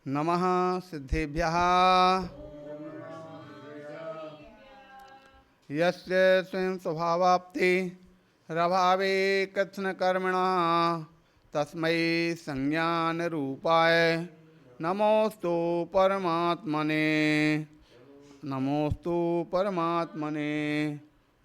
नमः सिद्धेभ्यः। यस्य स्वयं स्वभावाप्ति रभावे कथन कर्मणा तस्मै संज्ञान रूपाय नमोस्तु परमात्मने। नमोस्तु परमात्मने।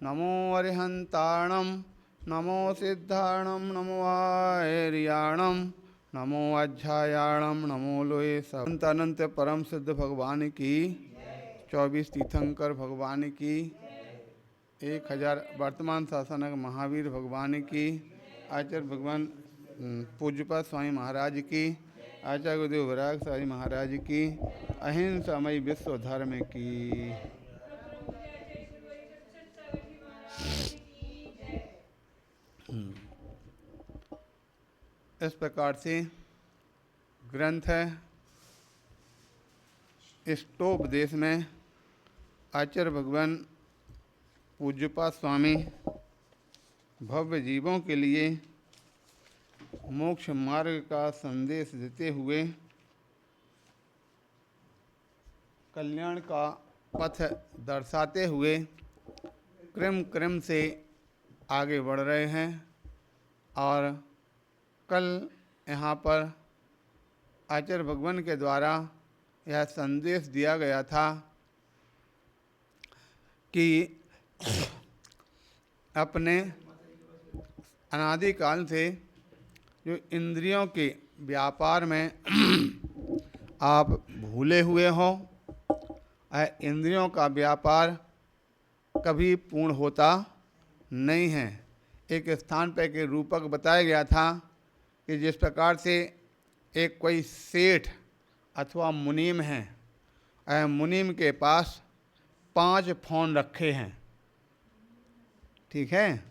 नमो अरिहंताणं नमो सिद्धाणं नमो आर्याणं नमो अध्यायाणं नमो लोये संत अनंत परम सिद्ध भगवान की 24 तीर्थंकर भगवान की 1000 वर्तमान शासनक महावीर भगवान की आचार्य भगवान पूज्यपाद स्वामी महाराज की आचार्य गुरुदेव वैराग स्वामी महाराज की अहिंसामयी विश्व धर्म की। इस प्रकार से ग्रंथ है इष्टोपदेश में आचार्य भगवान पूज्यपाद स्वामी भव्य जीवों के लिए मोक्ष मार्ग का संदेश देते हुए कल्याण का पथ दर्शाते हुए क्रम क्रम से आगे बढ़ रहे हैं। और कल यहाँ पर आचार्य भगवान के द्वारा यह संदेश दिया गया था कि अपने अनादिकाल से जो इंद्रियों के व्यापार में आप भूले हुए हो, इंद्रियों का व्यापार कभी पूर्ण होता नहीं है। एक स्थान पर के रूपक बताया गया था कि जिस प्रकार से एक कोई सेठ अथवा मुनीम है, मुनीम के पास 5 फ़ोन रखे हैं, ठीक है।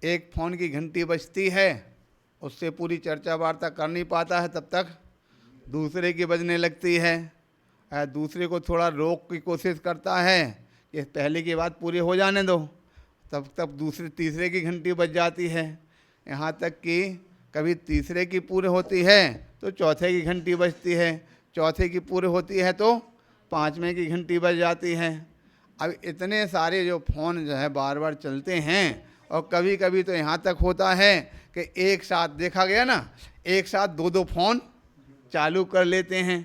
एक फ़ोन की घंटी बजती है, उससे पूरी चर्चा वार्ता कर नहीं पाता है, तब तक दूसरे की बजने लगती है। दूसरे को थोड़ा रोक की कोशिश करता है कि पहले की बात पूरी हो जाने दो, तब दूसरे तीसरे की घंटी बज जाती है। यहाँ तक कि कभी तीसरे की पूरी होती है तो चौथे की घंटी बजती है, चौथे की पूरी होती है तो 5वें की घंटी बज जाती है। अब इतने सारे जो फ़ोन जो है बार बार चलते हैं, और कभी कभी तो यहाँ तक होता है कि एक साथ देखा गया ना, एक साथ 2-2 फ़ोन चालू कर लेते हैं।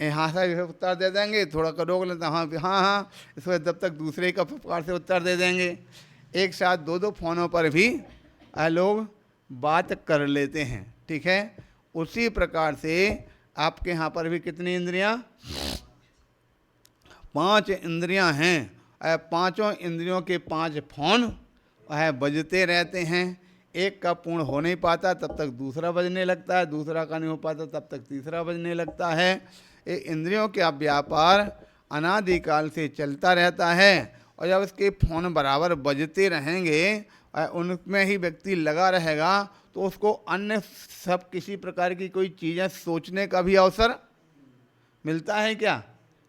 यहाँ से उत्तर दे देंगे, थोड़ा कर रोक लेते हैं, हाँ, इसमें जब तक दूसरे का प्रकार से उत्तर दे देंगे। एक साथ 2-2 फ़ोनों पर भी लोग बात कर लेते हैं, ठीक है। उसी प्रकार से आपके यहाँ पर भी कितनी इंद्रियाँ? 5 इंद्रियाँ हैं। 5 इंद्रियों के 5 फ़ोन बजते रहते हैं। एक का पूर्ण हो नहीं पाता तब तक दूसरा बजने लगता है, दूसरा का नहीं हो पाता तब तक तीसरा बजने लगता है। ये इंद्रियों का व्यापार अनादिकाल से चलता रहता है, और जब इसके फ़ोन बराबर बजते रहेंगे और उनमें ही व्यक्ति लगा रहेगा तो उसको अन्य सब किसी प्रकार की कोई चीज़ें सोचने का भी अवसर मिलता है क्या?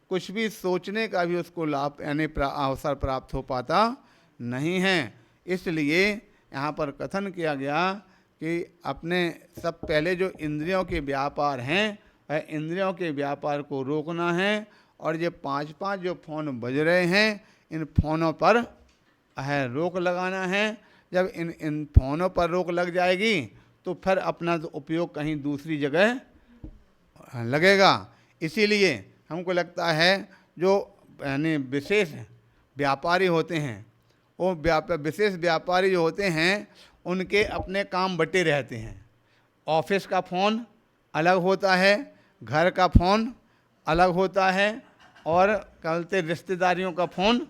कुछ भी सोचने का भी उसको लाभ यानी अवसर प्राप्त हो पाता नहीं है। इसलिए यहाँ पर कथन किया गया कि अपने सब पहले जो इंद्रियों के व्यापार हैं वह इंद्रियों के व्यापार को रोकना है। और ये 5-5 जो फ़ोन बज रहे हैं इन फ़ोनों पर रोक लगाना है। जब इन फ़ोनों पर रोक लग जाएगी तो फिर अपना तो उपयोग कहीं दूसरी जगह लगेगा। इसीलिए हमको लगता है जो यानी विशेष व्यापारी होते हैं, वो विशेष व्यापारी जो होते हैं उनके अपने काम बटे रहते हैं। ऑफिस का फ़ोन अलग होता है, घर का फ़ोन अलग होता है, और कहते रिश्तेदारियों का फ़ोन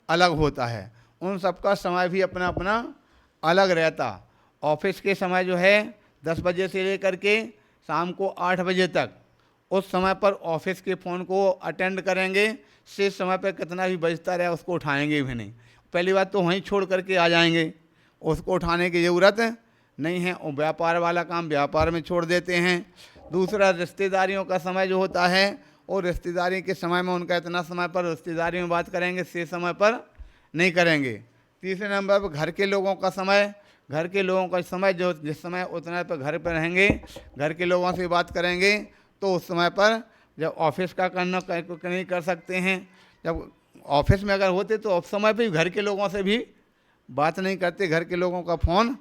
अलग होता है। उन सबका समय भी अपना अपना अलग रहता। ऑफिस के समय जो है 10 बजे से लेकर के शाम को 8 बजे तक, उस समय पर ऑफिस के फ़ोन को अटेंड करेंगे। शेष समय पर कितना भी बजता रहे उसको उठाएंगे भी नहीं। पहली बात तो वहीं छोड़ करके आ जाएंगे, उसको उठाने की ज़रूरत नहीं है। वो व्यापार वाला काम व्यापार में छोड़ देते हैं। दूसरा रिश्तेदारियों का समय जो होता है, और रिश्तेदारी के समय में उनका इतना समय पर रिश्तेदारी में बात करेंगे, शेष समय पर नहीं करेंगे। तीसरे नंबर पर घर के लोगों का समय, घर के लोगों का समय जो जिस समय उतना पर घर पर रहेंगे, घर के लोगों से बात करेंगे तो उस समय पर जब ऑफिस का करना नहीं कर सकते हैं, जब ऑफिस में अगर होते तो उस समय पे घर के लोगों से भी बात नहीं करते, घर के लोगों का फ़ोन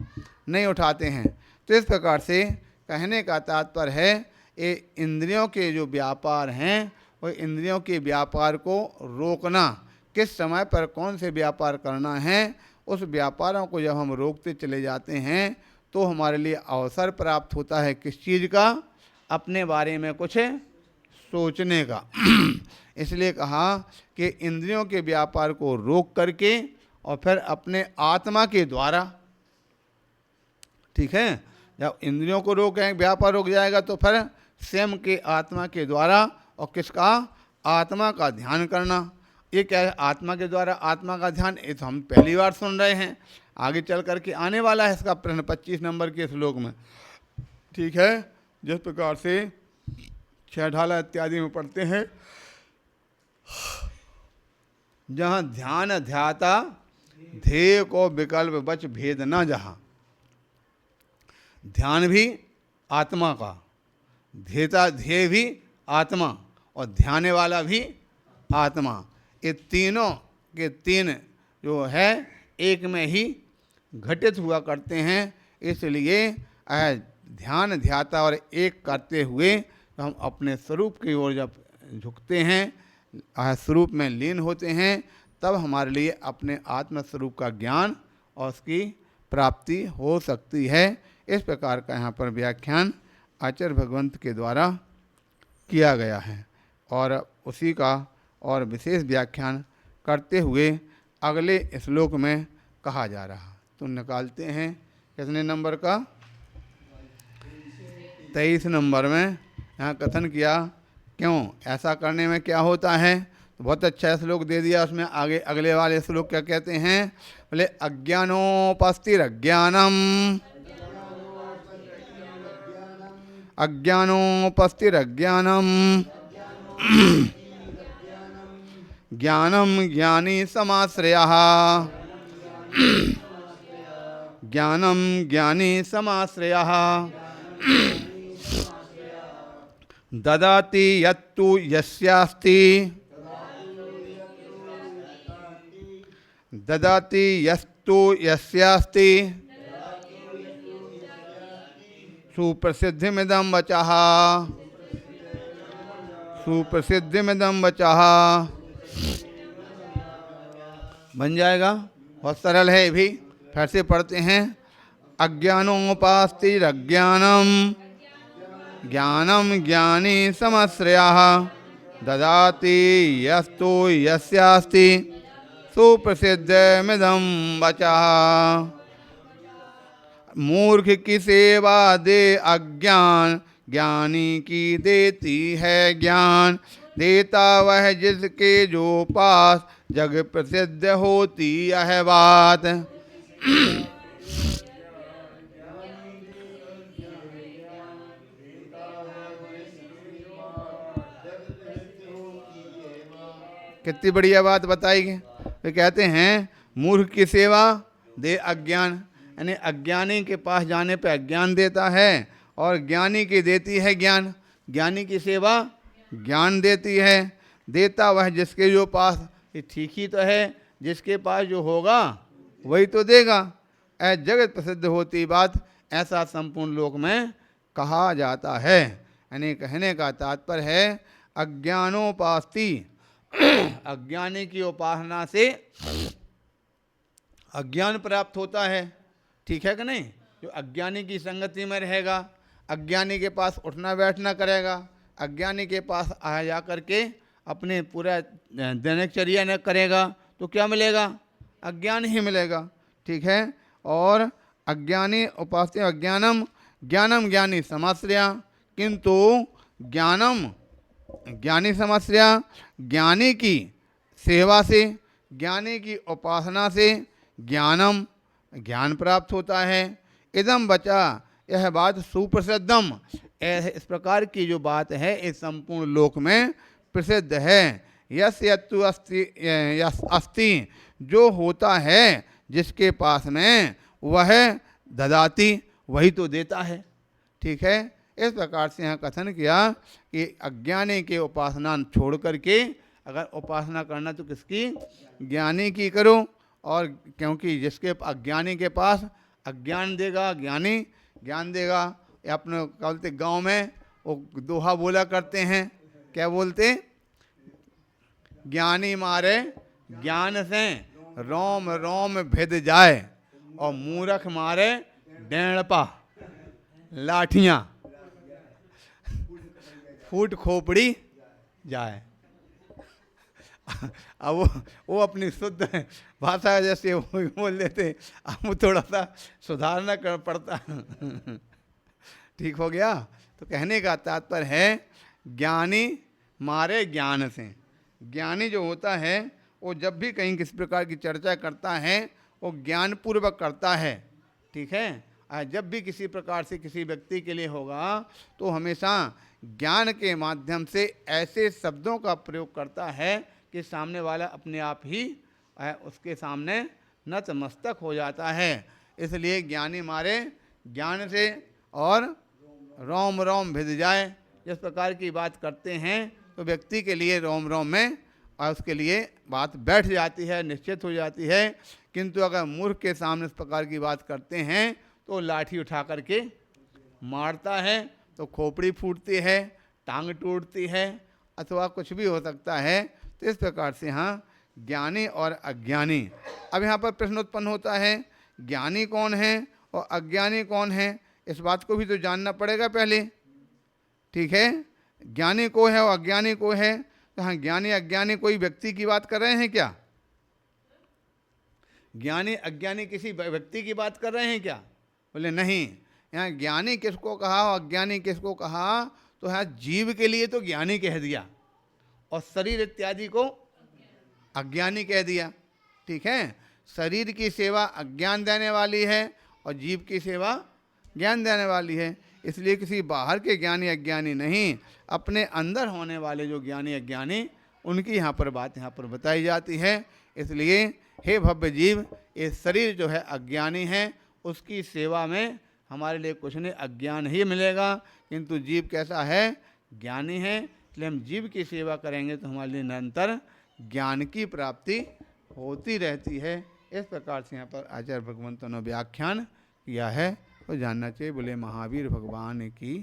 नहीं उठाते हैं। तो इस प्रकार से कहने का तात्पर्य है ये इंद्रियों के जो व्यापार हैं वो इंद्रियों के व्यापार को रोकना, किस समय पर कौन से व्यापार करना है, उस व्यापारों को जब हम रोकते चले जाते हैं तो हमारे लिए अवसर प्राप्त होता है किस चीज़ का, अपने बारे में कुछ सोचने का। इसलिए कहा कि इंद्रियों के व्यापार को रोक करके और फिर अपने आत्मा के द्वारा, ठीक है, जब इंद्रियों को रोकें व्यापार रुक जाएगा तो फिर स्वयं के आत्मा के द्वारा, और किसका, आत्मा का ध्यान करना। ये क्या है आत्मा के द्वारा आत्मा का ध्यान, ये तो हम पहली बार सुन रहे हैं, आगे चल करके आने वाला है इसका प्रश्न 25 नंबर के श्लोक में, ठीक है। जिस प्रकार से छठाला इत्यादि में पढ़ते हैं, जहाँ ध्यान ध्याता ध्येय को विकल्प बच भेद न जहाँ, ध्यान भी आत्मा का, ध्येता ध्येय भी आत्मा और ध्याने वाला भी आत्मा, ये तीनों के तीन जो है एक में ही घटित हुआ करते हैं। इसलिए ध्यान ध्याता और एक करते हुए तो हम अपने स्वरूप की ओर जब झुकते हैं, स्वरूप में लीन होते हैं, तब हमारे लिए अपने आत्म स्वरूप का ज्ञान और उसकी प्राप्ति हो सकती है। इस प्रकार का यहाँ पर व्याख्यान आचार्य भगवंत के द्वारा किया गया है और उसी का और विशेष व्याख्यान करते हुए अगले श्लोक में कहा जा रहा। तो निकालते हैं कितने नंबर का, 23 नंबर में यहाँ कथन किया, क्यों ऐसा करने में क्या होता है। तो बहुत अच्छा श्लोक दे दिया, उसमें आगे अगले वाले श्लोक क्या कहते हैं, बोले अज्ञानोपस्थिरज्ञानम, अज्ञानोपस्थिरज्ञानम ज्ञानम ज्ञानी समाश्रयः, ज्ञानम ज्ञानी समाश्रयः ददाति यत्तु यस्यास्ति, ददाति यस्तु यस्यास्ति सुप्रसिद्धिमिदं वचः, सुप्रसिद्धिमिदं वचः। बन जाएगा, बहुत सरल है ये भी, फिर से पढ़ते हैं। अज्ञानोपास्तिरज्ञानम ज्ञानम ज्ञानी समाश्रयः ददाति यस्तु यस्यास्ति सुप्रसिद्धमिदं वचः। मूर्ख की सेवा दे अज्ञान, ज्ञानी की देती है ज्ञान, देता वह जिसके जो पास, जग प्रसिद्ध होती यह बात। कितनी बढ़िया बात बताई। तो कहते हैं मूर्ख की सेवा दे अज्ञान, यानी अज्ञानी के पास जाने पे अज्ञान देता है और ज्ञानी की देती है ज्ञान। ज्ञानी की सेवा ज्ञान देती है, देता वह जिसके जो पास, ये ठीक ही तो है, जिसके पास जो होगा वही तो देगा। जगत प्रसिद्ध होती बात, ऐसा संपूर्ण लोक में कहा जाता है। यानी कहने का तात्पर्य है अज्ञानोपास्ति, अज्ञानी की उपासना से अज्ञान प्राप्त होता है, ठीक है कि नहीं। जो अज्ञानी की संगति में रहेगा, अज्ञानी के पास उठना बैठना करेगा, अज्ञानी के पास आ जा करके अपने पूरा दिनचर्या न करेगा, तो क्या मिलेगा, अज्ञान ही मिलेगा, ठीक है। और अज्ञानी उपास्य अज्ञानम, ज्ञानम ज्ञानी समाश्रया, किंतु ज्ञानम ज्ञानी समाश्रया, ज्ञानी की सेवा से, ज्ञानी की उपासना से ज्ञानम ज्ञान प्राप्त होता है। इदम बचा, यह बात सुप्रसिद्धम, इस प्रकार की जो बात है इस संपूर्ण लोक में प्रसिद्ध है। यस यत्तु अस्ति, जो होता है जिसके पास में, वह ददाति, वही तो देता है, ठीक है। इस प्रकार से यहाँ कथन किया कि अज्ञानी के उपासना छोड़ करके अगर उपासना करना तो किसकी, ज्ञानी की करो। और क्योंकि जिसके अज्ञानी के पास अज्ञान देगा, ज्ञानी ज्ञान देगा। ये अपने क्या बोलते गाँव में वो दोहा बोला करते हैं, क्या बोलते, ज्ञानी मारे ज्ञान से रोम रोम भिद जाए और मूर्ख मारे डेढ़पा लाठियाँ फूट खोपड़ी जाए। अब वो अपनी शुद्ध भाषा जैसे वो बोल देते, अब थोड़ा सा सुधारना कर पड़ता। ठीक हो गया। तो कहने का तात्पर्य है ज्ञानी मारे ज्ञान से। ज्ञानी जो होता है वो जब भी कहीं किसी प्रकार की चर्चा करता है वो ज्ञानपूर्वक करता है। ठीक है। जब भी किसी प्रकार से किसी व्यक्ति के लिए होगा तो हमेशा ज्ञान के माध्यम से ऐसे शब्दों का प्रयोग करता है कि सामने वाला अपने आप ही उसके सामने नतमस्तक हो जाता है। इसलिए ज्ञानी मारे ज्ञान से और रोम रोम भिद जाए, जिस प्रकार की बात करते हैं तो व्यक्ति के लिए रोम रोम में और उसके लिए बात बैठ जाती है, निश्चित हो जाती है। किंतु अगर मूर्ख के सामने इस प्रकार की बात करते हैं तो लाठी उठा करके मारता है तो खोपड़ी फूटती है, टांग टूटती है, अथवा कुछ भी हो सकता है। तो इस प्रकार से यहाँ ज्ञानी और अज्ञानी। अब यहाँ पर प्रश्न उत्पन्न होता है ज्ञानी कौन है और अज्ञानी कौन है, इस बात को भी तो जानना पड़ेगा पहले। ठीक है, ज्ञानी को है और अज्ञानी को है। तो हाँ, ज्ञानी अज्ञानी कोई व्यक्ति की बात कर रहे हैं क्या? ज्ञानी अज्ञानी किसी व्यक्ति की बात कर रहे हैं क्या? बोले नहीं। यहाँ ज्ञानी किसको कहा और अज्ञानी किसको कहा? तो यहाँ जीव के लिए तो ज्ञानी कह दिया और शरीर इत्यादि को अज्ञानी कह दिया। ठीक है, शरीर की सेवा अज्ञान देने वाली है और जीव की सेवा ज्ञान देने वाली है। इसलिए किसी बाहर के ज्ञानी अज्ञानी नहीं, अपने अंदर होने वाले जो ज्ञानी अज्ञानी उनकी यहाँ पर बात यहाँ पर बताई जाती है। इसलिए हे भव्य जीव, ये शरीर जो है अज्ञानी है, उसकी सेवा में हमारे लिए कुछ नहीं, अज्ञान ही मिलेगा। किंतु जीव कैसा है? ज्ञानी है। इसलिए हम जीव की सेवा करेंगे तो हमारे लिए निरंतर ज्ञान की प्राप्ति होती रहती है। इस प्रकार से यहाँ पर आचार्य भगवंतों ने व्याख्यान किया है, तो जानना चाहिए। बोले महावीर भगवान की।